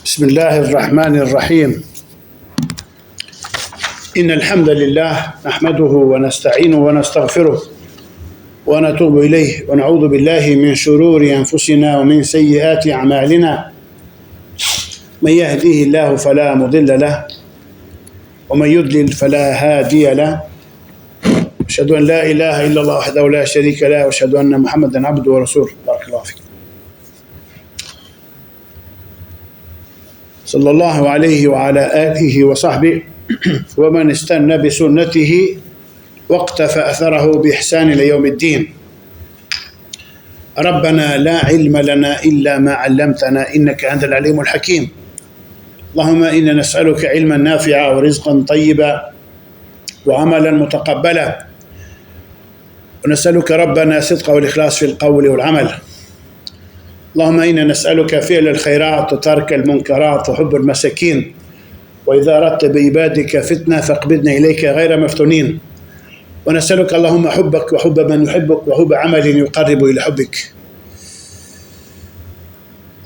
بسم الله الرحمن الرحيم إن الحمد لله نحمده ونستعينه ونستغفره ونتوب إليه ونعوذ بالله من شرور أنفسنا ومن سيئات أعمالنا من يهديه الله فلا مضل له ومن يضلل فلا هادي له أشهد أن لا إله إلا الله وحده لا شريك له وأشهد أن محمدا عبده ورسوله بارك الله فيك صلى الله عليه وعلى آله وصحبه ومن استنى بسنته واقتفى أثره بإحسان إلى يوم الدين. ربنا لا علم لنا إلا ما علمتنا إنك أنت العليم الحكيم. اللهم إنا نسألك علما نافعا ورزقا طيبا وعملا متقبلا، ونسألك ربنا الصدق والإخلاص في القول والعمل. اللهم إنا نسألك فعل الخيرات وترك المنكرات وحب المساكين، وإذا أردت بعبادك فتنة فاقبضنا إليك غير مفتونين. ونسألك اللهم حبك وحب من يحبك وحب عمل يقرب إلى حبك.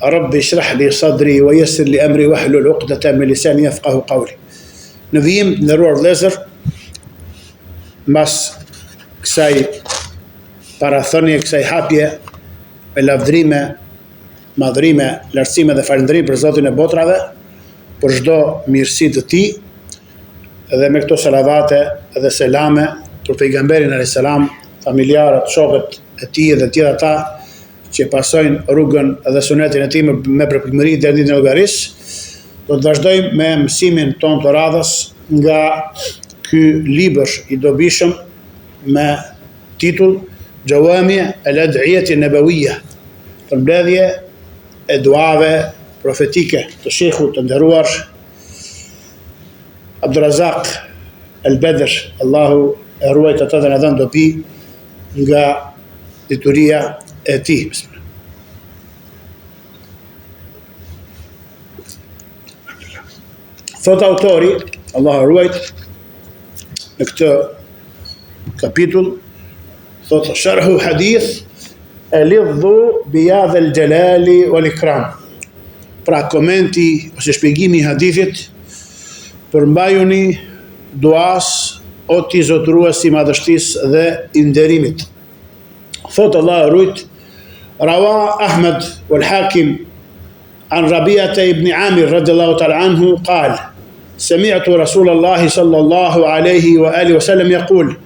رب اشرح لي صدري ويسر لي أمري واحلل عقدة من لساني يفقه قولي. Në vijim të nderuar vëllezër, mbas kësaj parathënie, kësaj hapje me lavdrime, madhrime, lartësime dhe falëndrim për Zotin e botrave, për çdo mirësi të tij, dhe me këto salavate dhe selame për pejgamberin alayhis salam, familjarët, shokët e tij dhe të tjerë ata që pasojnë rrugën dhe sunetin e tij me përpikmëri deri në ditën e llogarisë. Do të vazhdojmë me mësimin ton të radhës nga ky libër i dobishëm me titull Gjawami al-Ad'iyati an-Nabawiyya, përmbledhje e duave profetike të shehut të nderuar Abdurazak al-Badr, Allahu e ruajt ata dhe na dhënë dobi nga dituria e tij. Thot autori, Allahu ruajt, në këtë kapitull, thot sharhu hadith elidhu bijadhe l-gjelali wal-ikram. Pra komenti ose shpjegimi i hadithit, përmbajuni duas o ti zotëruesi madhështisë dhe i nderimit. Thot Allahu ruajt, rawa Ahmed wal-Hakim عن ربيعة ابن عامر رضي الله تعالى عنه قال: سمعت رسول الله صلى الله عليه وآله وسلم يقول: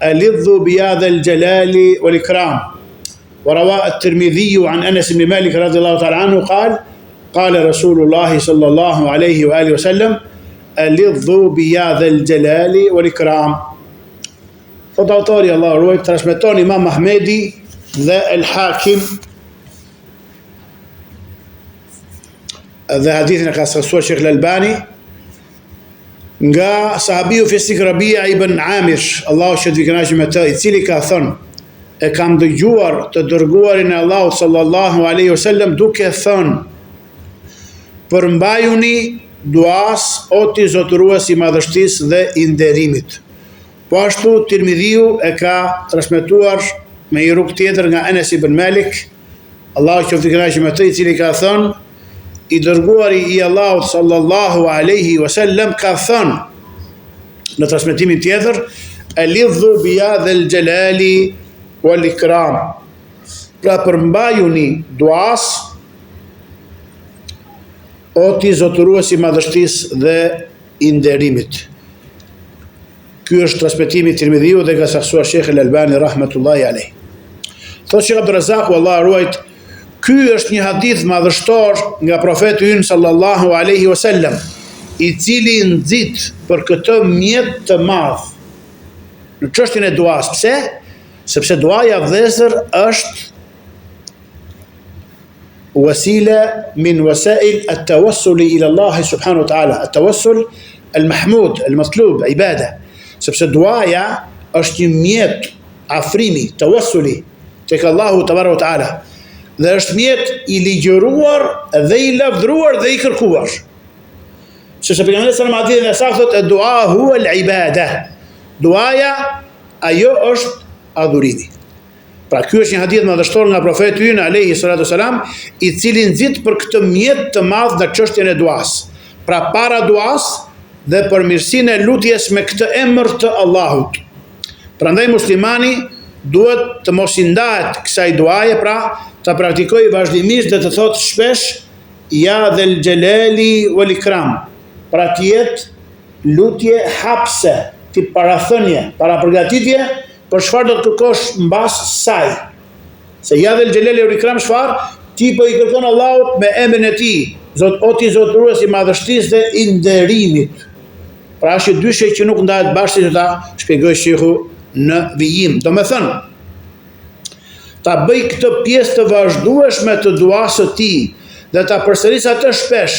ألظوا بهذا الجلال والإكرام. وروى الترمذي عن أنس بن مالك رضي الله تعالى عنه قال: قال رسول الله صلى الله عليه وآله وسلم: ألظوا بهذا الجلال والإكرام. Thot autori, Allah ruajt, transmeton Imam Ahmedi dhe El Hakim, dhe hadithin e ka saktuar Sheikh Al-Albani nga sahabiu Fisik Rabia ibn Amir, Allahu që të kënaqë me të, i cili ka thënë: e kam dëgjuar të dërguarin e Allahut sallallahu alaihi wasallam duke thënë: përmbajuni duas o ti zotëruesi i madhështisë dhe i nderimit. Po ashtu Tirmidhiu e ka transmetuar me një rrugë tjetër nga Anas ibn Malik, Allahu që të kënaqë me të, i cili ka thënë: i dërguari i Allahut sallallahu alaihi wasallam ka thënë në transmetimin tjetër: elidhu bijadhe l-gjelali wal-ikram. Pra përmbajuni duas o ti zotëruesi i madhështisë dhe i nderimit. Ky është transmetimi i Tirmidhiu dhe ka saktuar Sheikh Al-Albani rahmetullahi alayh. Thotë Sheikh Abdurazak, Allahu ruajt, ky është një hadith madhështor nga profeti ynë sallallahu alaihi wasallam, i cili nxit për këtë mjet të madh në çështjen e duas. Pse? Sepse duaja vëllezër është wasila min wasail at-tawassul ila Allah subhanahu wa ta'ala, at-tawassul al-mahmud, al-matlub, ibada. Sepse duaja është një mjet afrimi, tawassuli tek Allahu tabaraka wa ta'ala, dhe është mjet i ligjëruar dhe i lavdruar dhe i kërkuar. Sepse pejgamberi sallallahu alaihi wasallam thotë: "Dua huwa al-ibada." Duaja ajo është adhurimi. Pra ky është një hadith madhështor nga profeti ynë alayhi salatu wasalam, i cili nxit për këtë mjet të madh në çështjen e duas. Pra para duas dhe përmirësinë e lutjes me këtë emër të Allahut. Prandaj muslimani duhet të mos i ndahet kësaj duaje, pra ta praktikoj vazhdimisht dhe të thotë shpesh ja dhel xhelali wal ikram. Pra të jetë lutje hapse, ti parathënie, para përgatitje për çfarë do të kërkosh mbas saj. Se ja dhel xhelali wal ikram çfarë? Ti po i kërkon Allahut me emrin e tij, Zot o ti zotërues i madhështisë dhe i nderimit. Pra është dyshe që nuk ndahet bashkë, që ta shpjegoj shehu në vijim. Do me thënë, ta bëj këtë pjesë të vazhdueshme të duas së tij dhe ta përsëris atë shpesh,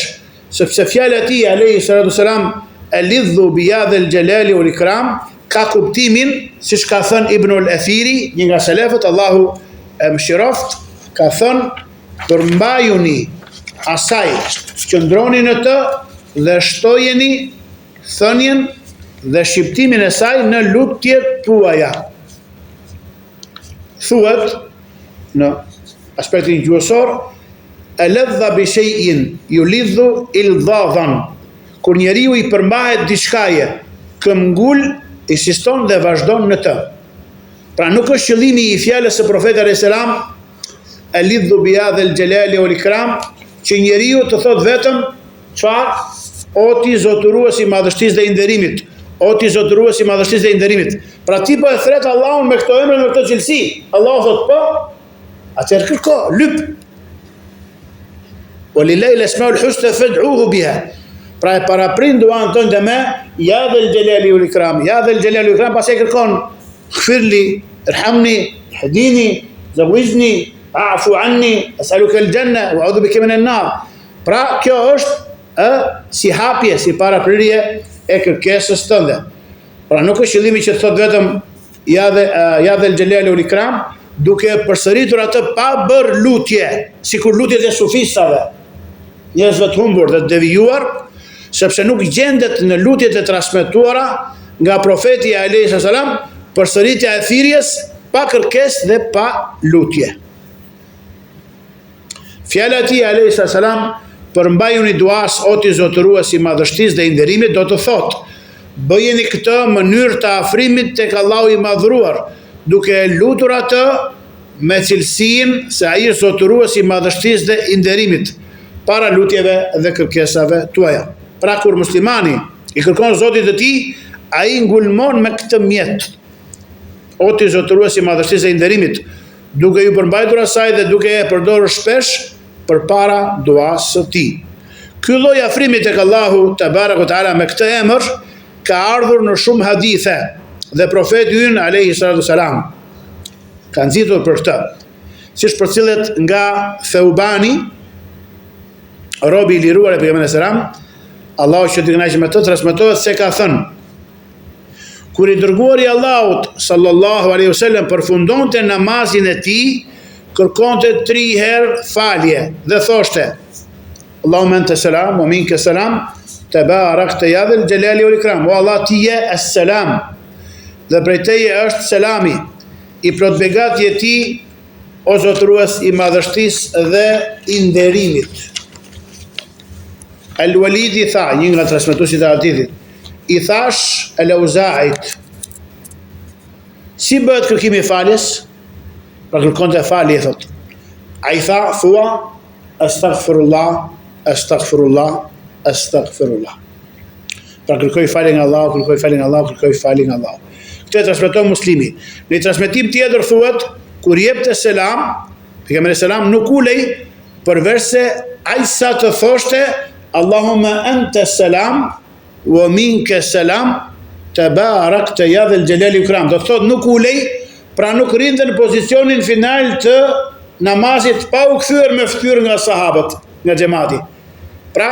sepse fjala e tij alayhi salatu wasalam elidhu bi yadhil jalali wal ikram ka kuptimin, siç ka thënë Ibnul Athiri, një nga selefët, Allahu e mëshiroft, ka thënë përmbajuni asaj, qëndroni në të dhe shtojeni thënien dhe shqiptimin e saj në lutjet tuaja. Thuhet në aspektin gjuhësor, eledha bi shay'in yulidhu ildhadan. Kur njeriu i përmbahet diçkaje, këmbgul, insiston dhe vazhdon në të. Pra nuk është qëllimi i fjalës së profetit alayhis salam elidhu bi hadhal jalali wal ikram, që njeriu të thot vetëm çfarë? O ti zotërues i madhështisë dhe i nderimit. O ti zotërues i madhështisë dhe i nderimit. Pra ti po e thret Allahun me këto emra, me këtë cilësi. Allahu thot po, atëherë kërko, lyp. Walillahi al-asmaul husna fad'uhu biha. Pra e paraprin duan tonë dhe me ja dhel xhelali wal ikram, ja dhel xhelali wal ikram, pastaj kërkon ighfirli, irhamni, ihdini, zawijni, a'fu anni, as'aluka al-janna wa a'udhu bika min an-nar. Pra kjo është si hapje, si paraprirje e kërkesës tënde. Pra nuk është qëllimi që të thot vetëm ja dhel xhelali wal ikram, duke përsëritur atë pa bërë lutje, sikur lutjet e sufistave, njerëzve të humbur dhe të devijuar, sepse nuk gjendet në lutjet e transmetuara nga profeti alayhi salam përsëritja e thirrjes pa kërkesë dhe pa lutje. Fjala e tij alayhi salam përmbajuni duas o ti zotërues i madhështisë dhe i nderimit, do të thotë bëjeni këtë mënyrë të afrimit tek Allahu i madhruar, duke lutur atë me cilësinë se ai është zotërues i madhështisë dhe i nderimit, para lutjeve dhe kërkesave tuaja. Pra kur muslimani i kërkon Zotit të tij, ai ngulmon me këtë mjet. O ti zotërues i madhështisë dhe i nderimit, duke ju përmbajtur asaj dhe duke e përdorur shpesh përpara duas së tij. Ky lloj afrimi tek Allahu te baraka taala me këtë emër ka ardhur në shumë hadithe dhe profeti ynë alayhi salatu wasalam ka nxitur për këtë, siç përcillet nga Theubani, robi i liruar e pejgamberit selam, Allahu që të kënaqë me të, transmetohet se ka thënë: kur i dërguari i Allahut sallallahu alaihi wasallam përfundonte namazin e tij, kërkonte 3 herë falje dhe thoshte: Allahumma anta salam wa minka salam, tabarakta ya dhal jalali wal ikram. O Allah, ti je as-salam dhe prej teje është selami, i plot begati je ti, o zotërues i madhështisë dhe i nderimit. Al-Walidi tha, një nga transmetuesit e hadithit, i thash al-Auza'it: si bëhet kërkimi i faljes? Pra kërkonte falje, thot. Ai tha, thua astaghfirullah, astaghfirullah, astaghfirullah. Pra kërkoj falje nga Allahu, kërkoj falje nga Allahu, kërkoj falje nga Allahu. Këtë e transmeton Muslimi. Në transmetim tjetër thuhet, kur jepte selam, pejgamberi selam nuk ulej përveç se ai sa të thoshte Allahumma anta salam wa minka salam, tabarakta ya dhal jalali wal ikram. Do të thotë nuk ulej, pra nuk rinte në pozicionin final të namazit pa u kthyer me fytyrë nga sahabët, nga xhamati. Pra,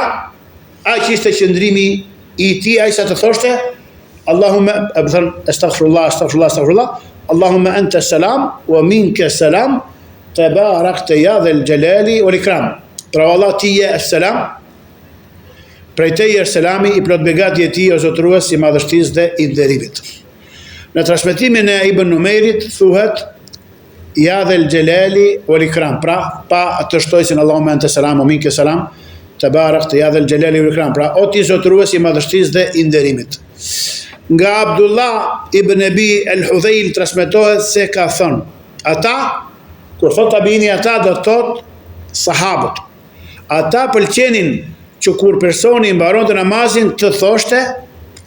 aq ishte qëndrimi i tij, ai sa të thoshte Allahumma astaghfirullah, astaghfirullah, astaghfirullah, Allahumma anta salam wa minka salam, tabarakta ya dhal jalali wal ikram. Pra Allah, ti je as-salam, prej teje është selami, i plot begati e ti, o zotërues i madhështisë dhe i nderimit. Në transmetimin e Ibn Numejrit thuhet, ja dhel gjelali wal ikram. Pra, pa të shtojsin Allahumma ente selam o minke selam, të barak të ja dhel gjelali wal ikram. Pra, o ti zotëruesi i madhështisë dhe i nderimit. Nga Abdullah ibn Abi al-Hudhayl transmetohet se ka thënë, ata, kur thot tabini ata, do të thot sahabët. Ata pëlqenin që kur personi mbaron të namazin të thoshte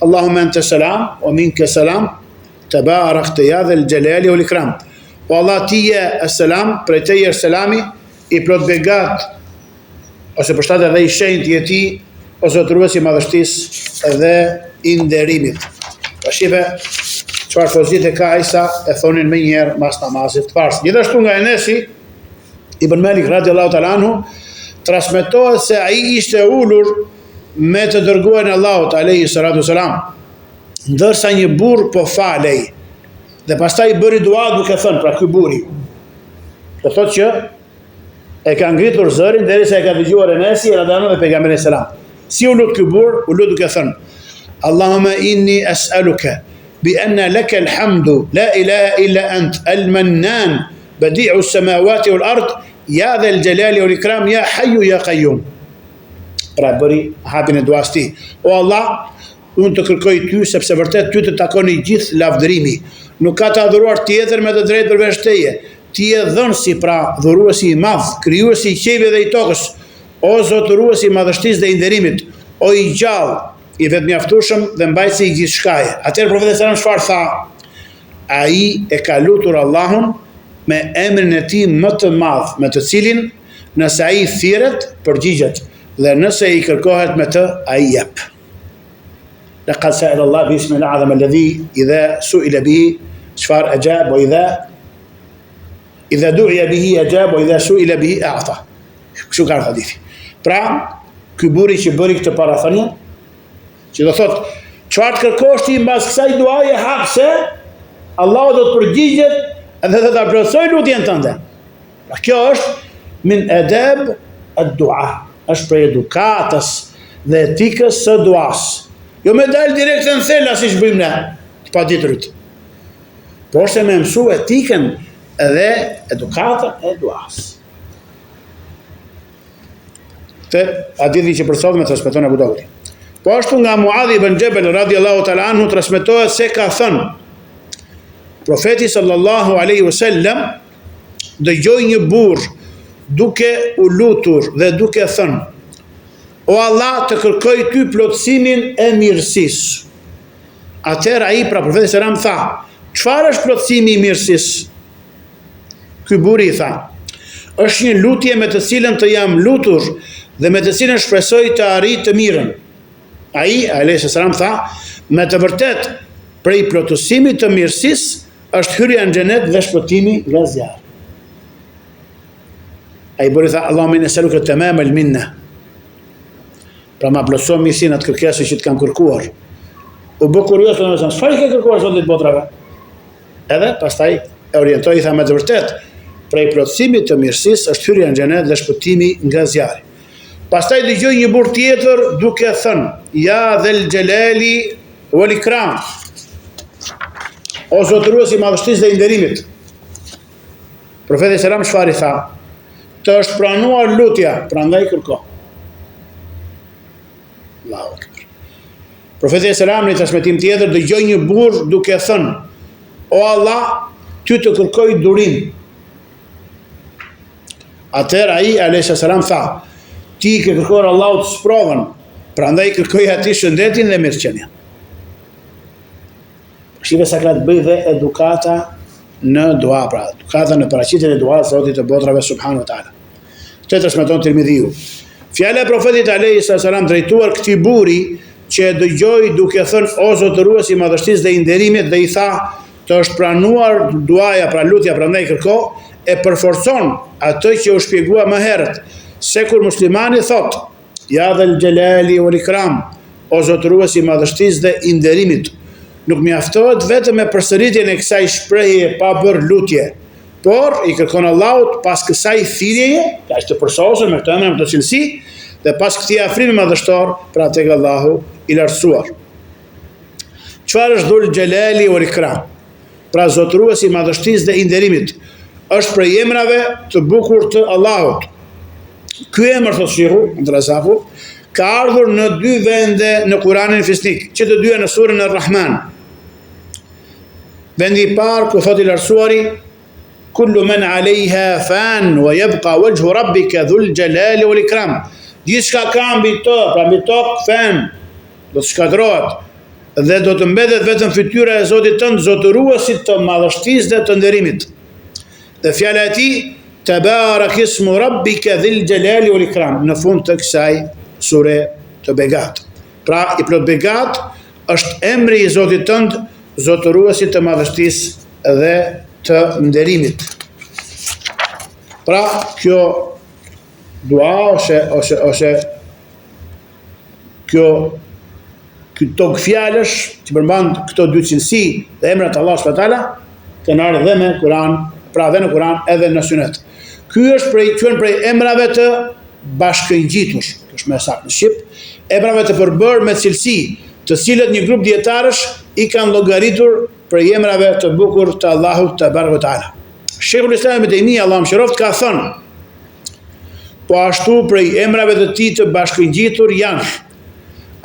Allahumma ente selam o minke selam, të barak të ja dhel gjelali wal ikram. O Allah ti je selam, prej teje selami, i plot begat, ose përshtat edhe i shenjt je ti, o zotëruesi i madhështisë dhe i nderimit. Pa shive, çfarë fozite ka Isa, e thonin me njerë mas namazit fars. Gjithashtu nga Enesi, Ibn Malik radiallahu ta'ala anhu, transmetohet se ai ishte ulur me të dërguarin e Allahut alayhi salatu selam, ndërsa një burr po falej. Dhe pastaj bëri dua duke thënë, pra ky burri. Do thotë që e ka ngritur zërin derisa e ka dëgjuar Enesi radiallahu dhe pejgamberin selam. Si u lut ky burr, u lut duke thënë: Allahumma inni as'aluka bi anna laka alhamdu la ilaha illa ant al-mannan badi'u as-samawati wal ard ya dha al-jalali wal ikram ya hayyu ya qayyum. Pra bëri hapin e duas ti. O Allah, unë të kërkoj ty sepse vërtet ty të takoni gjithë lavdërimi. Nuk ka të adhuruar tjetër me të drejtë përveç teje. Ti je dhënësi, pra dhuruesi i madh, krijuesi i qiellit dhe i tokës, o zotëruesi i madhështisë dhe i nderimit, o i gjallë, i vetëmjaftueshëm dhe mbajtësi i gjithçkaje. Atëherë profeti sallallahu alajhi wasallam çfarë tha? Ai e ka lutur Allahun me emrin e tij më të madh, me të cilin nëse ai thirret, përgjigjet, dhe nëse i kërkohet me të, ai jep. لقد سأل الله باسم الأعظم الذي إذا سئل به شفار أجاب إذا دعي به أجاب وإذا سئل به أعطى. Kështu ka hadithi. Pra, ky burri që bëri këtë parathënie, që do thotë, çfarë kërkosh ti mbas kësaj duaje hapse, Allahu do të përgjigjet dhe do ta plotësoj lutjen tënde. Pra kjo është min adab ad-dua, është prej edukatës dhe etikës së duas. Jo me dalë direkt në thella si që bëjmë ne, të paditërit. Por se me mësu etikën edhe edukatën e duas. Të hadithi që përsodhë me transmeton Abu Daudi. Po ashtu nga Muadhi ibn Jabal radiallahu ta'ala anhu transmetohet se ka thënë, profeti sallallahu alaihi wasallam dëgjoi një burr duke u lutur dhe duke thënë: O Allah, të kërkoj ty plotësimin e mirësisë. Atëherë ai, pra profeti selam tha: çfarë është plotësimi i mirësisë? Ky burri tha: është një lutje me të cilën të jam lutur dhe me të cilën shpresoj të arrij të mirën. Ai, alayhi salam, tha: me të vërtet, prej plotësimit të mirësisë është hyrja në xhenet dhe shpëtimi nga zjarri. Ai burri tha: Allahumma inni as'aluka tamam al-minna. Pra ma plotëson mirësinë atë kërkesë që të kam kërkuar. U bë kurioz të thënë, çfarë ke kërkuar Zotit botrave? Edhe pastaj e orientoi, tha: me të vërtet, prej plotësimit të mirësisë është hyrja në xhenet dhe shpëtimi nga zjarri. Pastaj dëgjoi një burr tjetër duke thënë: Ja dhel xhelali wal ikram. O zotëruesi i madhështisë dhe i nderimit. Profeti selam çfarë tha? Të është pranuar lutja, prandaj kërko. Allahu Akbar. Profeti selam në transmetim tjetër dëgjoi një burr duke thënë: O Allah, ty të kërkoj durim. Atëherë ai alayhi salam tha: ti ke kërkuar Allahut sprovën, prandaj kërkoj atij shëndetin dhe mirëqenien. Shive sa ka të bëj dhe edukata në dua, pra edukata në paraqitjen e duas Zotit të botrave subhanahu wa taala. Këtë transmeton Tirmidhiu. Fjala e profetit alayhi salam drejtuar këtij burri që e dëgjoi duke thënë: O zotëruesi i madhështisë dhe i nderimit, dhe i tha: të është pranuar duaja, pra lutja, prandaj kërko, e përforcon atë që u shpjegua më herët, se kur muslimani thot: Ja dhel xhelali wal ikram, o zotëruesi i madhështisë dhe i nderimit, nuk mjaftohet vetëm me përsëritjen e kësaj shprehje pa bërë lutje, por i kërkon Allahut pas kësaj thirrjeje, ka të përsosur me këtë emër, me të cilësi, dhe pas këtij afrimi madhështor, pra tek Allahu i lartësuar. Çfarë është dhul xhelali wal ikram? Pra zotëruesi i madhështisë dhe i nderimit është prej emrave të bukur të Allahut. Ky emër, thotë Sheikhu Abdulrazzaku, ka ardhur në 2 vende në Kuranin Fisnik, që të dyja në surën Ar-Rahman. Vendi I parë ku thotë I lartësuari: kullu man alejha fan wa yabqa wajhu rabbika dhul jalali wal ikram. Gjithçka ka mbi tokë, pra mbi tokë fan, do të shkatërrohet dhe do të mbetet vetëm fytyra e Zotit tënd, zotëruesit të madhështisë dhe të nderimit. Dhe fjala e tij: tabarak ismu rabbika dhil jalali wal ikram, në fund të kësaj sure të begat. Pra I plot begat është emri I Zotit tënd, zotëruesit të madhështisë dhe të nderimit. Pra kjo dua ose këto fjalësh që përmban këto 2 cilësi dhe emrat Allah subhanahu wa taala kanë ardhur dhe me Kur'an, pra dhe në Kur'an edhe në Sunet. Ky është quhen prej emrave të bashkëngjitur, është më saktë në shqip, emrave të përbërë me cilësi, të cilët një grup dietarësh I kanë llogaritur prej emrave të bukur të Allahut te barekuhu teala. Sheikhul Islam Ibn Taymija, Allahu mëshiroft, ka thënë: po ashtu prej emrave të tij të bashkëngjitur janë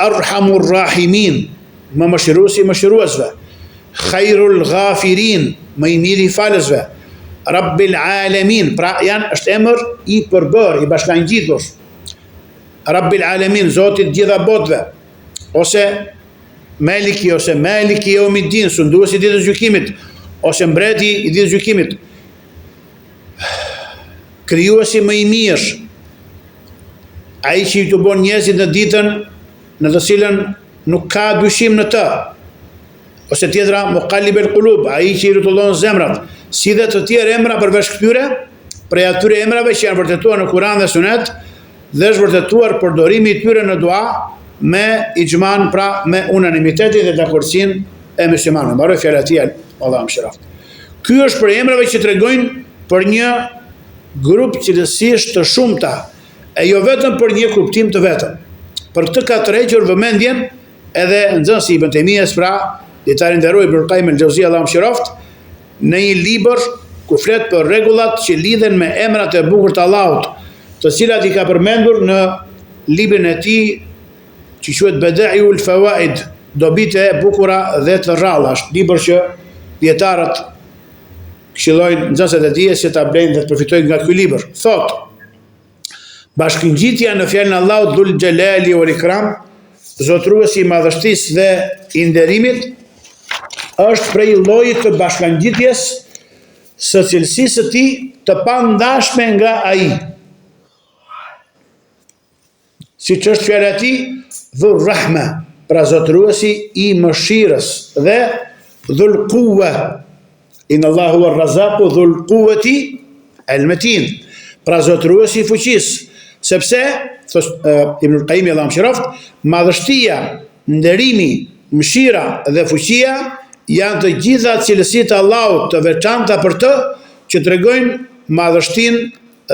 Arhamur Rahimin, më mëshiruesi mëshiruesve, Khairul Ghafirin, më I miri I falësve, Rabbil Alamin, pra është emër I përbërë, I bashkëngjitur. Rabbil Alamin, Zoti I gjitha botëve, ose Maliki ose Maliki Yawmiddin, sunduesi I ditës gjykimit, ose mbreti I ditës gjykimit, krijuesi më I mirë, ai që I të bën njerëzit në ditën në të cilën nuk ka dyshim në të, ose tjetra Muqallibul Qulub, ai që I rrotullon zemrat, si dhe të tjerë emra përveç këtyre, prej atyre emrave që janë vërtetuar në Kur'an dhe Sunet, dhe është vërtetuar përdorimi I tyre në dua me ijman, pra me unanimitetin dhe dakordsinë e muslimanëve. Mbaroj fjalën e tij, Allahu mëshiroft. Ky është për emrave që tregojnë për një grup cilësish të shumta, e jo vetëm për një kuptim të vetëm. Për këtë ka tërhequr vëmendjen edhe nxënësi Ibn Taymijas, pra dietari nderuar Ibn Qayyim al-Jauziyja, Allahu mëshiroft, në një libër ku flet për rregullat që lidhen me emrat e bukur të Allahut, të cilat I ka përmendur në librin e tij që quhet Bada'iul Fawaid, dobite e bukura dhe të rralla. Është libër që dietarët këshillojnë nxënësit e tij që ta blejnë dhe të përfitojnë nga ky libër. Thotë: bashkëngjitja në fjalën e Allahut Dhul Jalali wal Ikram, zotëruesi I madhështisë dhe I nderimit, është prej llojit të bashkëngjitjes së cilësisë së tij të pandashme nga ai. Siç është fjala e tij Dhur Rahma, pra zotëruesi I mëshirës, dhe Dhul Quwa, Inna Allahu ar-Razzaqu Dhul Quwati al-Matin, pra zotëruesi I fuqisë, sepse Ibn Qayyim, Allahu mëshiroft, madhështia, nderimi, mëshira dhe fuqia janë të gjitha cilësitë e Allahut të veçanta për të që tregojnë madhështinë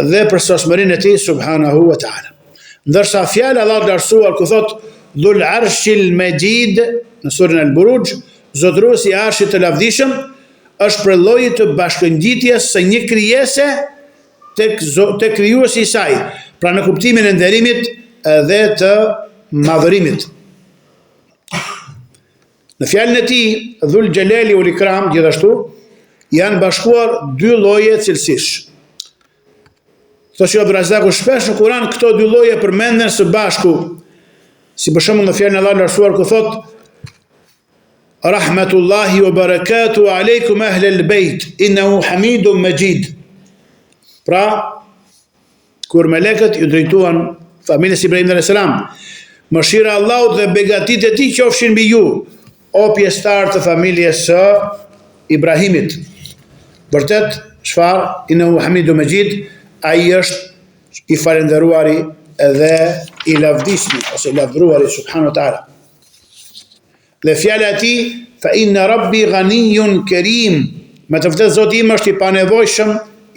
dhe përsosmërinë e tij subhanahu wa taala. Ndërsa fjala Allah të lartësuar ku thot Dhul Arshil Majid në surën Al-Buruj, zotëruesi I Arshit të lavdishëm, është për lloj të bashkëngjitjes së një krijese tek krijuesi I saj, pra në kuptimin e nderimit dhe të madhërimit. Në fjalën e tij Dhul Jalali wal Ikram, gjithashtu janë bashkuar 2 lloje cilësish. Thoshte Abdulrazzaku, shpesh në Kur'an këto 2 lloje përmenden së bashku, si për shembull në fjalën e Allahut lartësuar ku thot Rahmatullahi wa barakatuhu alaykum ahlal bayt innahu Hamidum Majid. Pra kur melekët I drejtuan familjes Ibrahim alayhis salam, mëshira e Allahut dhe begatitë e tij qofshin mbi ju, o pjesëtar të familjes së Ibrahimit. Vërtet, çfarë? Innahu Hamidum Majid, ai është I falendëruari dhe I lavdishmi, ose I lavdëruari subhanahu wa taala. Dhe fjala e tij fa inna rabbi ghaniyyun karim, me të vërtetë Zoti im është I panevojshëm,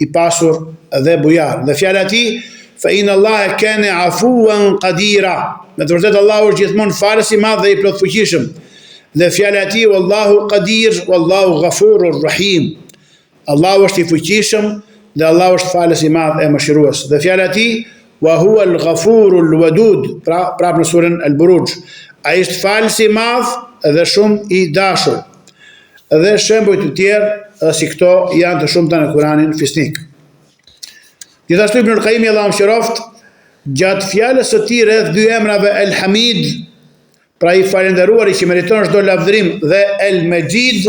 I pasur dhe bujar. Dhe fjala e tij fa inna Allaha kana afuwan qadira, me të vërtetë Allahu është gjithmonë falës I madh dhe I plotfuqishëm. Dhe fjala e tij wallahu qadir wallahu ghafurur rahim, Allahu është i fuqishëm dhe Allahu është falës i madh e mëshirues. Dhe fjala e tij wa huwa al-ghafurul wadud, prapë në surën Al-Buruj. Ai është falës i madh dhe shumë i dashur. Dhe shembuj të tjerë si këto janë të shumta në Kur'anin fisnik. Gjithashtu Ibn al-Qayyim Allahu mëshiroft gjatë fjalës së tij rreth dy emrave El-Hamid, pra i falendëruari që meriton çdo lavdërim, dhe El-Majid,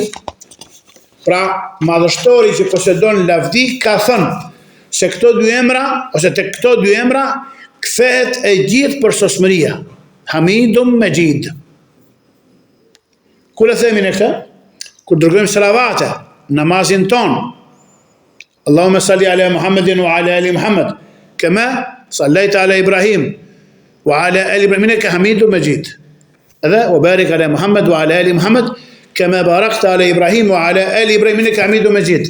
pra madhështori që posedon lavdi, ka thënë se këto dy emra, ose te këto dy emra kthehet e gjithë përsosmëria. Hamidum Majid. Kur e themi ne këtë? Kur dërgojmë salavate, namazin ton. Allahumma salli ala Muhammedin wa ala ali Muhammed, kama sallaita ala Ibrahim wa ala ali Ibrahim innaka Hamidum Majid. Edhe wa barik ala Muhammad wa ala ali Muhammad kama barakta ala Ibrahim wa ala ali Ibrahim innaka Hamidum Majid.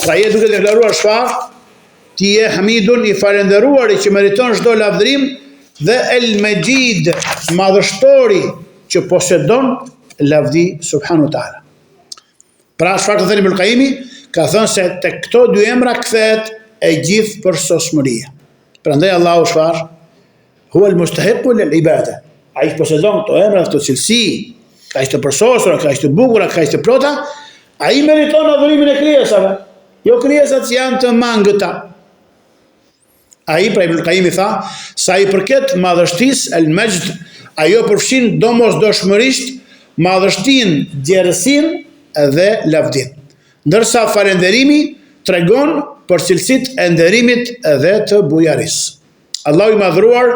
Pra je duke deklaruar çfarë? Ti je Hamidun, i falendëruari që meriton çdo lavdërim, dhe El Majid, madhështori që posedon lavdi subhanahu wa taala. Pra çfarë ka thënë Ibn al-Qayyimi? Ka thënë se tek këto dy emra kthehet e gjithë përsosmëria. Prandaj Allahu çfarë? Huwa al-mustahiqu lil-ibada. Ai posedon këto emra, këto cilësi, ka ishte përsosura, ka ishte bukura, ka ishte plota, ai meriton adhurimin e krijesave, jo krijesat që janë të mangëta. Ai pra Ibn al-Qayyim tha, sa i përket madhështisë, el-Majd, ajo përfshin domosdoshmërisht madhështinë, gjerësinë dhe lavdinë. Ndërsa falënderimi tregon për cilësitë e nderimit dhe të bujarisë. Allahu i madhruar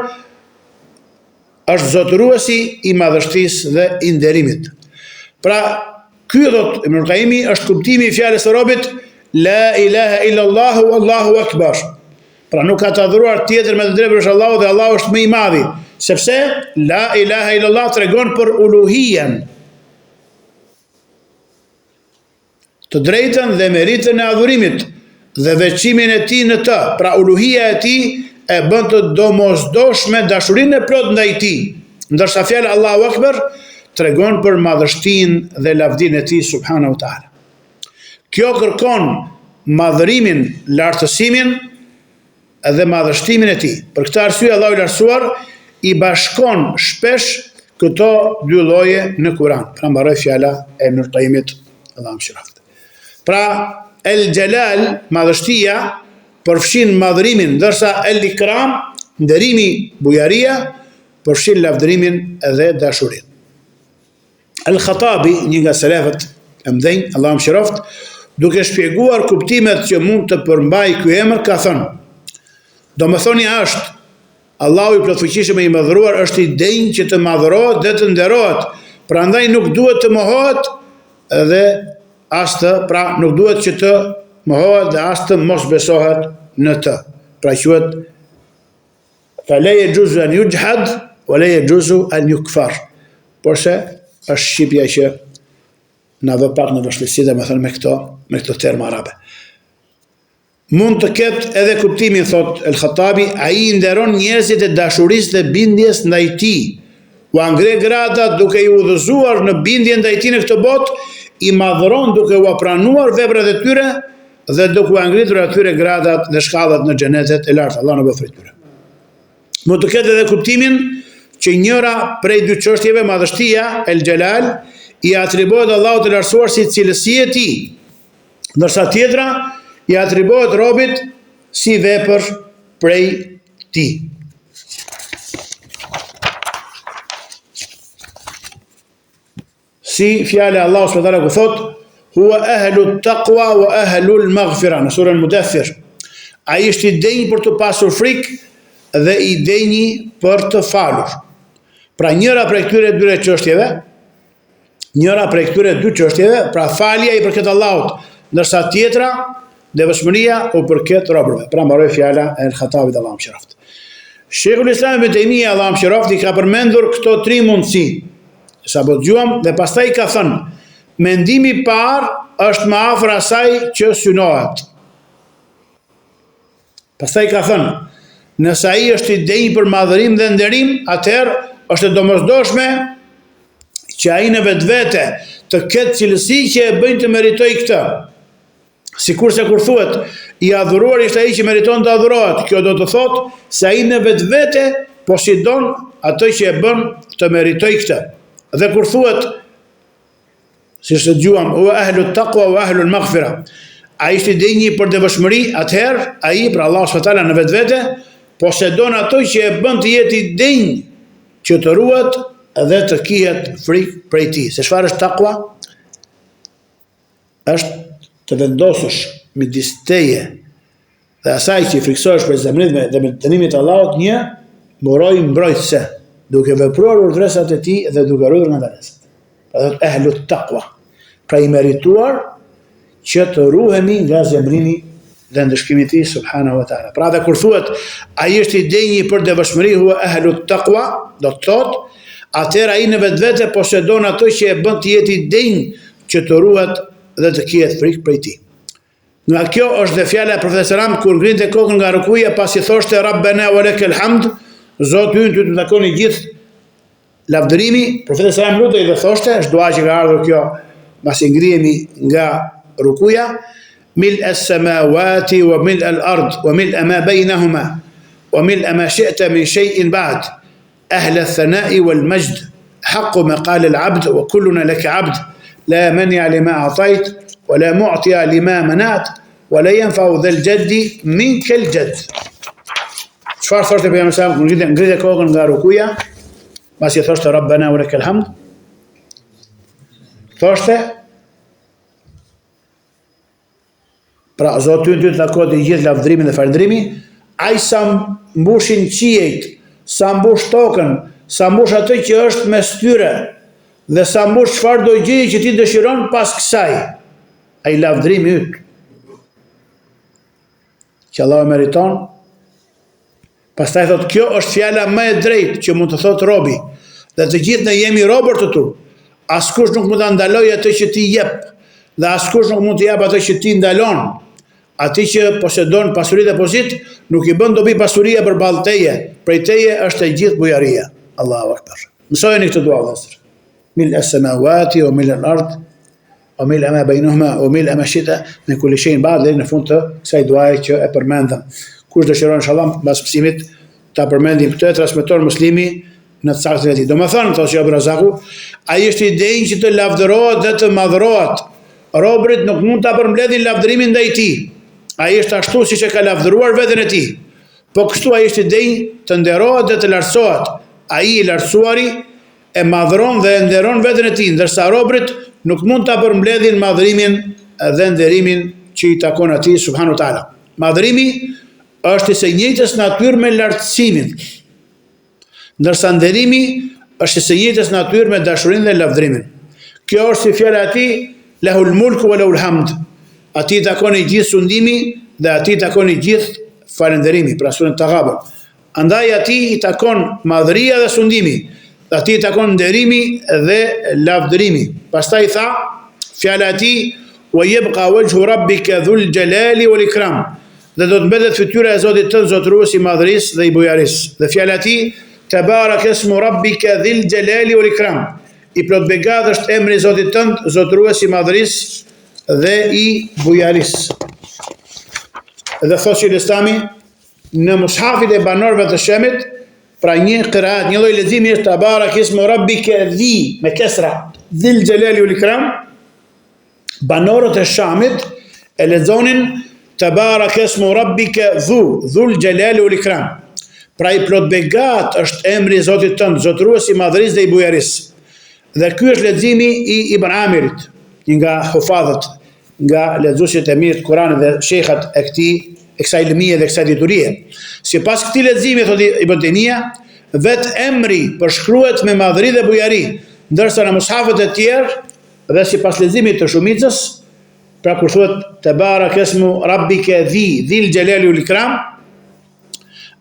është zotëruesi i madhështisë dhe i nderimit. Pra, ky thot Ibn al-Qayyimi është kuptimi i fjalës së robit la ilaha illa Allahu Allahu akbar. Pra nuk ka të adhuruar tjetër me të drejtë përveç Allahut dhe Allahu është më i madhi, sepse la ilaha illa Allah tregon për uluhijen, të drejtën dhe meritën e adhurimit dhe veçimin e tij në të. Pra uluhia e tij e bën të domosdoshme dashurinë e plot ndaj tij, ndërsa fjala Allahu Akbar tregon për madhështinë dhe lavdinë e tij subhanahu wa taala. Kjo kërkon madhërimin, lartësimin dhe madhështimin e tij. Për këtë arsye Allahu i lartësuar i bashkon shpesh këto dy lloje në Kur'an. Pra mbaroj fjala e Ibn al-Qayyimit, Allahu mëshiroft. Pra El Jalal, madhështia, përfshin madhërimin, ndërsa El Ikram, nderimi, bujaria, përfshin lavdërimin dhe dashurinë. Al-Khattabi, një nga selefët e mëdhenj, Allahu mëshiroft, duke shpjeguar kuptimet që mund të përmbajë ky emër, ka thënë: domethënia është Allahu i plotfuqishëm e i madhëruar është i denjë që të madhërohet dhe të nderohet, prandaj nuk duhet të mohohet dhe as të, pra nuk duhet që të mohohet dhe as të mos besohet në të. Pra quhet fa la yajuzu an yujhad wa la yajuzu an yukfar. Porse është shqipja që na vë pak në vështirësi, domethënë me këto terma arabe. Mund të ketë edhe kuptimin, thot El-Khattabi, ai i nderon njerëzit e dashurisë dhe bindjes ndaj tij. U angre gradat duke i udhëzuar në bindje ndaj tij në këtë botë, i madhëron duke u pranuar veprat e tyre dhe duke u ngritur atyre gradat dhe shkallat në xhenetet e larta. Allah na bëfë tyre. Mund të ketë edhe kuptimin që njëra prej dy çështjeve, madhështia, El Jalal, i atribuohet Allahut të lartësuar si cilësi e tij, ndërsa tjetra i atribuohet robit si vepër prej tij. Si fjala Allahu subhanahu wa taala ku thot huwa ahlu taqwa wa ahlu al-maghfira në surën Mudaththir. Ai është i denjë për të pasur frikë dhe i denjë për të falur. Pra njëra prej këtyre dy çështjeve, pra falja i përket Allahut, ndërsa tjetra devotshmëria u përket robërve. Pra mbaroj fjala e El-Khattabit, Allahu mëshiroft. Sheikhul Islam Ibn Taymija, Allahu mëshiroft, i ka përmendur këto tri mundësi, sa po dëgjuam, dhe pastaj ka thënë: mendimi i parë është më afër asaj që synohet. Pastaj ka thënë: nëse ai është i denjë për madhërim dhe nderim, atëherë është e domosdoshme që ai në vetvete të ketë cilësi që e bëjnë të meritoj këtë. Sikurse kur thuhet i adhuruar ishte ai që meriton të adhurohet, kjo do të thotë se ai në vetvete posidon atë që e bën të meritoj këtë. Dhe kur thuhet, si që dëgjuam, wa ahlu taqwa wa ahlu al-maghfira, ai ishte i denjë për devotshmëri, atëherë ai për Allah subhanahu wa taala në vetvete posedon atë që e bën të jetë i denjë që të ruhet dhe të kihet frikë prej tij. Se çfarë është taqwa? Është të vendosësh midis teje dhe asaj që i friksohesh për zemrën dhe me dënimin e Allahut një muroj mbrojtëse, duke vepruar urdhëresat e tij dhe duke ruajtur ngadalesat. Pra ehlu taqwa, pra i merituar që të ruhemi nga zemrimi dhe ndëshkimi i tij subhanahu wa taala. Pra dhe kur thuhet ai është i denjë për devotshmëri, huwa ehlu taqwa, do të thotë atëherë ai në vetvete posedon atë që e bën të jetë i denjë që të ruhet dhe të kihet frikë prej tij. Nga kjo është dhe fjala e profetit sallam kur ngrinte kokën nga rukuja pasi thoshte Rabbana wa lakal hamd, Zoti ynë ty të takoni gjithë lavdërimi, profeti sallam lutej dhe thoshte, është dua që ka ardhur kjo pasi ngrihemi nga rukuja, mil as-samawati wa mil al-ard wa mil ma bainahuma wa mil ma shi'ta min shay'in ba'd ahla ath-thana'i wal majd haqqu ma qala al-'abd wa kulluna laka 'abd لا منع لما أعطيت ولا معطي لما منعت ولا ينفع ذا الجد منك الجد. Çfarë thoshte pejgamberi sa ngrite kokën nga rukuja, pasi thoshte Rabbana wa lakal hamd, thoshte pra Zoti ty të takojë të gjithë lavdërimi dhe falëndrimi, ai sa mbushin qiejt, sa mbush tokën, sa mbush atë që është mes tyre, dhe sa mbush çfarë do gjë që ti dëshiron pas kësaj, ai lavdërimi yt që Allah e meriton. Pastaj thot kjo është fjala më e drejtë që mund të thotë robi, dhe të gjithë ne jemi robër të tu. Askush nuk mund ta ndalojë atë që ti jep, dhe askush nuk mund të jap atë që ti ndalon. Ati që posedon pasuri dhe pozit, nuk i bën dobi pasuria përballë teje, prej teje është e gjithë bujaria. Allahu akbar. Mësojeni këtë dua vëllezër. ملء السماوات وملء الأرض وملء ما بينهما وملء ما شئت من كل شيء بعد deri në fund të kësaj duaje që e përmendëm. Kush dëshiron inshallah mbas mësimit ta përmendim këtë, transmeton Muslimi në të saktën e tij. Domethënë thoshte Abu Razaku, ai është i denjë që të lavdërohet dhe të madhrohet. Robrit nuk mund ta përmbledhin lavdërimin ndaj tij. Ai është ashtu siç e ka lavdëruar veten e tij. Po kështu ai është i denjë të nderohet dhe të lartësohet. Ai i lartësuari e madhron dhe e nderon veten e tij, ndërsa robrit nuk mund ta përmbledhin madhrimin dhe nderimin që i takon atij subhanahu wa taala. Madhrimi është i së njëjtës natyrë me lartësimin, ndërsa nderimi është i së njëjtës natyrë me dashurinë dhe lavdërimin. Kjo është si fjala e atij lahul mulku wa lahul hamd. Atij takon i gjithë sundimi dhe atij takon i gjithë falënderimi, pra surën Taghabun. Andaj atij i takon madhëria dhe sundimi, atij takon nderimi dhe lavdërimi. Pastaj tha, fjala e tij wa yabqa wajhu rabbika dhul jalali wal ikram. Dhe do të mbetet fytyra e Zotit tënd zotërues i madhërisë dhe i bujarisë. Dhe fjala e tij tabarak ismu rabbika dhil jalali wal ikram. I plot begat është emri i Zotit tënd zotërues i madhërisë dhe i bujarisë. Dhe thoshte Islami në mushafit e banorëve të Shemit, pra një qiraat, një lloj leximi është tabarak ismu rabbika dhi me kesra, dhil jalali wal ikram. Banorët e Shamit e lexonin tabarak ismu rabbika dhul jalali wal ikram. Pra i plot begat është emri i Zotit tënd, zotërues i madhërisë dhe i bujarisë. Dhe ky është leximi i Ibn Amirit, nga hufadhët, nga lexuesit e mirë të Kuranit dhe shejkhat e kësaj lëmie dhe kësaj diturie. Sipas këtij leximi, thotë Ibn Taymija, vetë emri përshkruhet me madhëri dhe bujari, ndërsa në mushafet e tjerë dhe sipas leximit të shumicës, pra kur thuhet tabarak ismu rabbika dhil jalali wal ikram,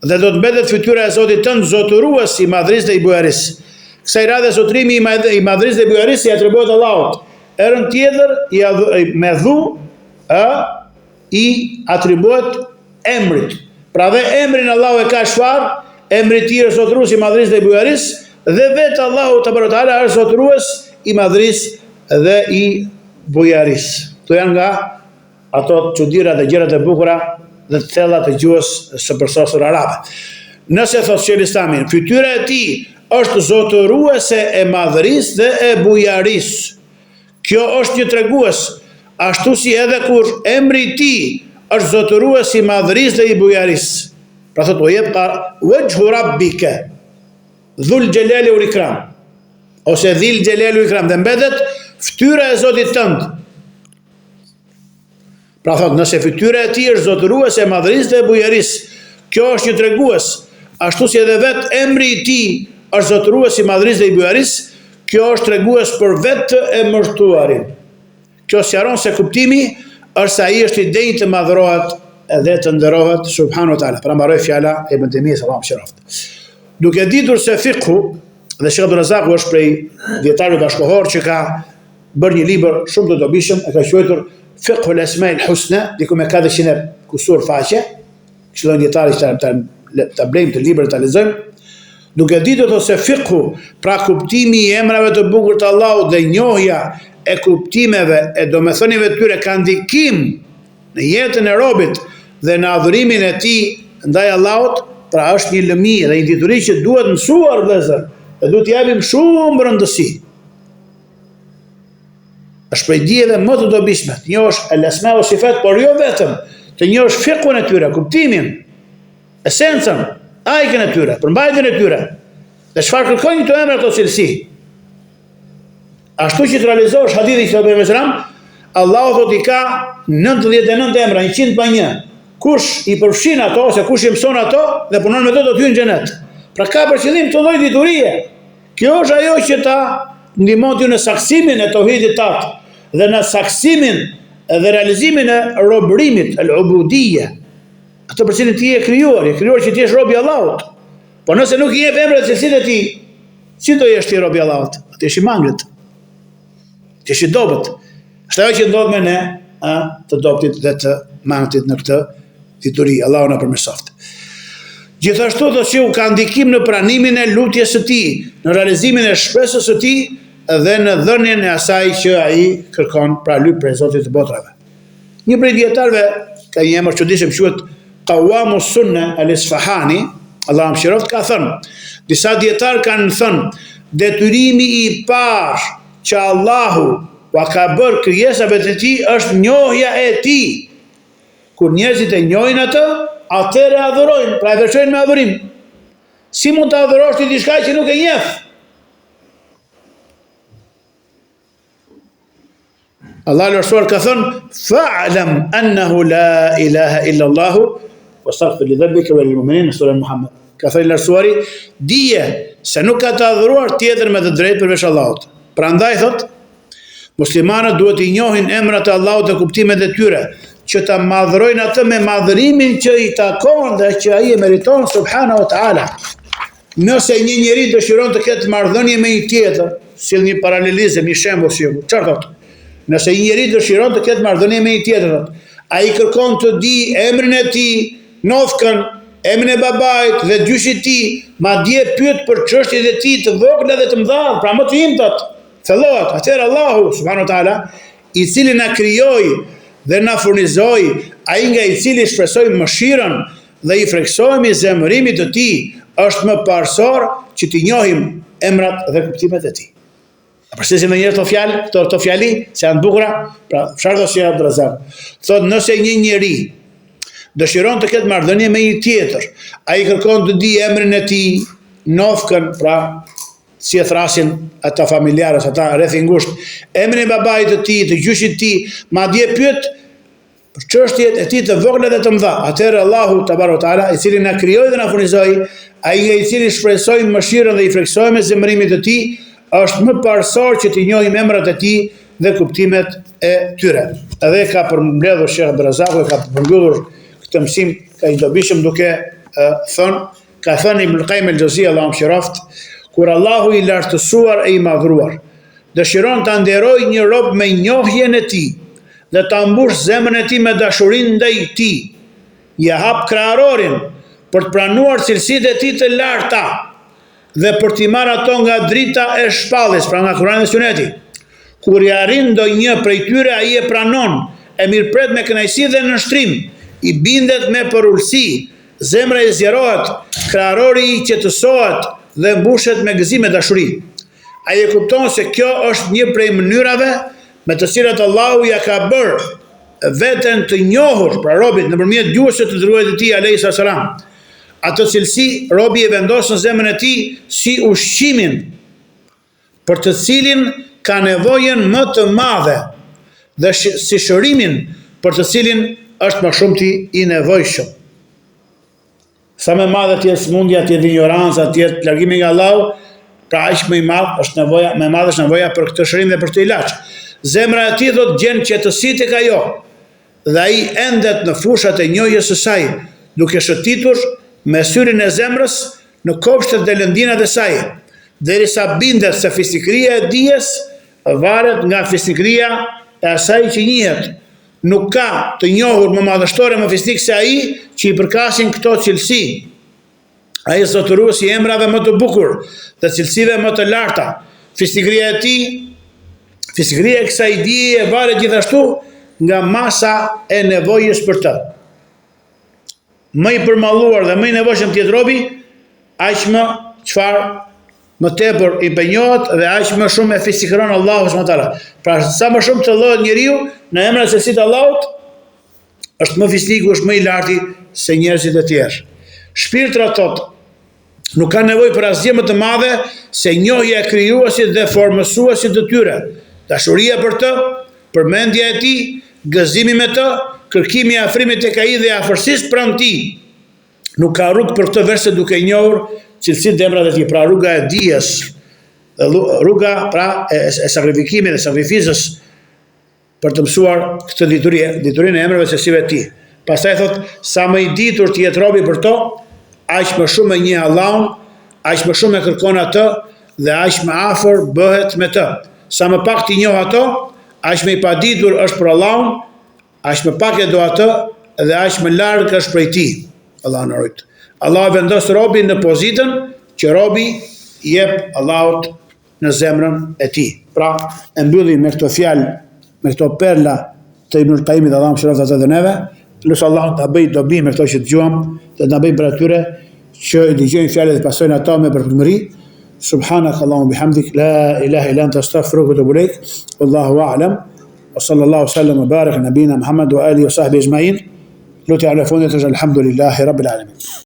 dhe do të mbetet fytyra e Zotit tënd zotërues i madhërisë dhe i bujarisë. Kësaj radhe zotrimi i madhërisë dhe i bujarisë i atribuohet Allahut. Erën tjetër me dhu i atribuohet emrit. Pra dhe emrin Allahu e ka çfarë? Emri i tij është zotërues i madhërisë dhe i bujarisë, dhe vetë Allahu te barotala është zotërues i madhërisë dhe i bujarisë. Këto janë nga ato çuditëra dhe gjërat e bukura dhe të thella të gjuhës së përsosur arabe. Nëse thotë Sheikh Islami, fytyra e tij është zotëruese e madhërisë dhe e bujarisë. Kjo është një tregues, ashtu si edhe kur emri i tij është zotërues i madhërisë dhe i bujarisë. Pra thotë o jep wajhu rabbika dhul jalali wal ikram ose dhil jalali wal ikram dhe mbetet fytyra e Zotit tënd. Pra thotë nëse fytyra e tij është zotëruese e madhërisë dhe e bujarisë, kjo është një tregues, ashtu si edhe vetë emri i tij është zotërues i madhërisë dhe i bujarisë, kjo është tregues për vetë e mërtuarin. Kjo sqaron se kuptimi është se ai është i denjë të madhrohet edhe të nderohet subhanahu wa taala. Pra mbaroi fjala e Ibn Taymiyyah sallallahu alaihi wasallam. Duke ditur se fiqhu dhe Sheikh Abdul Razak është prej dietarëve bashkëkohor që ka bërë një libër shumë të dobishëm, e ka quajtur Fiqhu al-Asma'il Husna, diku me 400 kusur faqe. Këshillon dietarët ta blejmë të librin ta lexojmë. Duke ditur se fiqhu, pra kuptimi i emrave të bukur të Allahut dhe njohja e kuptimeve e domethënieve të tyre ka ndikim në jetën e robit dhe në adhurimin e tij ndaj Allahut, pra është një lëmi dhe një dituri që duhet mësuar vëllezër, dhe duhet japim shumë rëndësi. Është prej dijeve më të dobishme, të njohësh al-asma wa sifat, por jo vetëm, të njohësh fiqhun e tyre, kuptimin, esencën, ajkën e tyre, përmbajtjen e tyre, dhe çfarë kërkojnë këto emra të cilësi. Ashtu që të realizosh hadithin që Pejgamberi sallallahu alajhi wasallam, Allahu thotë i ka 99 emra, 100 pa 1. Kush i përfshin ato ose kush i mëson ato dhe punon me to do të hyjë në xhenet. Pra ka për qëllim të lloj diturie. Kjo është ajo që ta ndihmon ty në saksimin e tauhidit tat dhe në saksimin dhe realizimin e robërimit, al-ubudiyya. Ato për cilin ti je krijuar që ti jesh rob i Allahut. Po nëse nuk i jep emrat e cilësitë e tij, si do jesh ti rob i Allahut? Ti je i mangët. Ti je i dobët. Është ajo që ndodh me ne, të dobtit dhe të mangëtit në këtë dituri. Allahu na përmirësoft. Gjithashtu do që ka ndikim në pranimin e lutjes së tij, në realizimin e shpresës së tij dhe në dhënien e asaj që ai kërkon, pra lyp prej Zotit të botrave. Një prej dietarëve ka një emër çuditshëm, quhet Qawamus Sunna al-Isfahani, Allahu mëshiroft, ka thënë, disa dietar kanë thënë, detyrimi i parë që Allahu ka bërë krijesave të tij është njohja e tij. Kur njerëzit e njohin atë, atëherë adhurojnë, pra e veçojnë me adhurim. Si mund të adhurosh ti diçka që nuk e njeh? Allah lërsuar ka thënë, fa'lam annahu la ilaha illa Allahu wastaghfir li dhanbika wa lil mu'minin, në surën Muhammed. Ka thënë lërsuari, dije se nuk ka të adhuruar tjetër me të drejtë përveç Allahut. Prandaj thot, muslimanët duhet i njohin emrat e Allahut dhe kuptimet e tyre, që ta madhrojnë atë me madhrimin që i takon dhe që ai e meriton subhanahu wa taala. Nëse një njeri dëshiron të ketë marrëdhënie me një tjetër, sill një paralelizëm, një shembull sikur. Çfarë thotë? Nëse një njeri dëshiron të ketë marrëdhënie me një tjetër, ai kërkon të di emrin e tij, nofkën, emrin e babait dhe dyshit të tij, madje pyet për çështjet e tij të vogla dhe të mëdha, pra më të imtat. Thellohet, atëherë Allahu subhanahu wa taala, i cili na krijoi dhe na furnizoi, ai nga i cili shpresojmë mëshirën dhe i friksohemi zemërimit të tij, është më parsor që t'i njohim emrat dhe kuptimet e tij. A përsesim edhe një herë këto fjali, se janë të bukura, pra çfarë do Sheikh Abdul Razak? Thotë nëse një njeri dëshiron të ketë marrëdhënie me një tjetër, ai kërkon të di emrin e tij, nofkën, pra si e thrasin ata familjarës, ata rreth i ngushtë, emrin e babait të tij, të gjyshit të tij, madje pyet për çështjet e tij të vogla dhe të mëdha. Atëherë Allahu tabaraka taala, i cili na krijoi dhe na furnizoi, ai nga i cili shpresojmë mëshirën dhe i friksohemi zemërimit të tij, është më parsor që t'i njohim emrat e tij dhe kuptimet e tyre. Edhe ka përmbledhur Sheikh Abdul Razak, ka përmbledhur këtë mësim ka i dobishëm duke thënë Ibn Qayyim al-Jawziyya, Allahu mëshiroft, kur Allahu i lartësuar e i madhruar dëshiron ta nderojë një rob me njohjen e tij dhe ta mbush zemrën e tij me dashurinë ndaj tij, ja hap kraharorin për të pranuar cilësitë e tij të larta dhe për t'i marrë ato nga drita e shpalljes, pra nga Kurani dhe Suneti. Kur i arrin ndonjë prej tyre, ai e pranon, e mirëpret me kënaqësi dhe nënshtrim, i bindet me përullësi, zemra i zjerohet, krahërori i qetësohet dhe mbushet me gëzim e dashuri. Ai e kupton se kjo është një prej mënyrave me të cilat Allahu ja ka bërë veten të njohur pra robit nëpërmjet gjuhës së të dërguarit të tij alayhis salam. Atë cilësi robi e vendos në zemrën e tij si ushqimin për të cilin ka nevojën më të madhe dhe si shërimin për të cilin është më shumë i nevojshëm. Sa më madhe të jetë smundja, të jetë ignoranca, të jetë largimi nga Allahu, pra aq më i madh është nevoja, më e madhe është nevoja për këtë shërim dhe për këtë ilaç. Zemra e tij thotë gjen qetësi tek ajo, dhe ai endet në fushat e njohjes së saj, duke shëtitur me syrin e zemrës në kopshtet dhe lëndinat e saj, derisa bindet se fisnikëria e dijes varet nga fisnikëria e asaj që njihet. Nuk ka të njohur më madhështore më fisnik se ai që i përkasin këto cilësi. Ai është zotëruesi i emrave më të bukur dhe cilësive më të larta. Fisnikëria e tij, fisnikëria e kësaj dije varet gjithashtu nga masa e nevojës për të. Më i përmalluar dhe më i nevojshëm të jetë robi, aq më çfarë më tepër i penjohet dhe aq më shumë e fisnikëron Allahu subhanahu wa taala. Pra sa më shumë të llohet njeriu në emrin e cilësitë të Allahut, është më fisniku, është më i larti se njerëzit e tjerë. Shpirtra thotë, nuk ka nevojë për asgjë më të madhe se njohja e krijuesit dhe formësuesit të tyre. Dashuria për të, përmendja e tij, gëzimi me të, kërkimi i afrimit tek ai dhe afërsisë pranë tij. Nuk ka rrugë për këtë veçse duke njohur cilësitë dhe emrat e tij, pra rruga e dijes, rruga pra e sakrifikimit dhe sakrificës për të mësuar këtë diturinë e emrave të cilësive të tij. Pastaj thot, sa më i ditur të jetë robi për to, aq më shumë e njeh Allahun, aq më shumë e kërkon atë dhe aq më afër bëhet me të. Sa më pak t'i njoh ato, aq më i paditur është për Allahun, aq më pak e do atë dhe aq më larg është prej tij. Allah na rujt. Allah vendos robin në pozitën që robi jep Allahut në zemrën e tij. Pra, e mbyllim me këto fjalë, me këto perla të Ibnul Qayyimit, Allahu mëshiroft atë dhe neve. Lutë Allahun ta bëj dobi me këto që dëgjojmë, dhe ta bëj për atyre që i dëgjojnë fjalët dhe pasojnë ato me përpëmëri. Subhanak Allahumma bihamdik, la ilaha illa anta, astaghfiruka wa atubu ilaik. Wallahu a'lam. Wa sallallahu sallam wa barik nabina Muhammad wa alihi wa sahbihi ajma'in. Lutja ala fundit është alhamdulillahi rabbil alamin.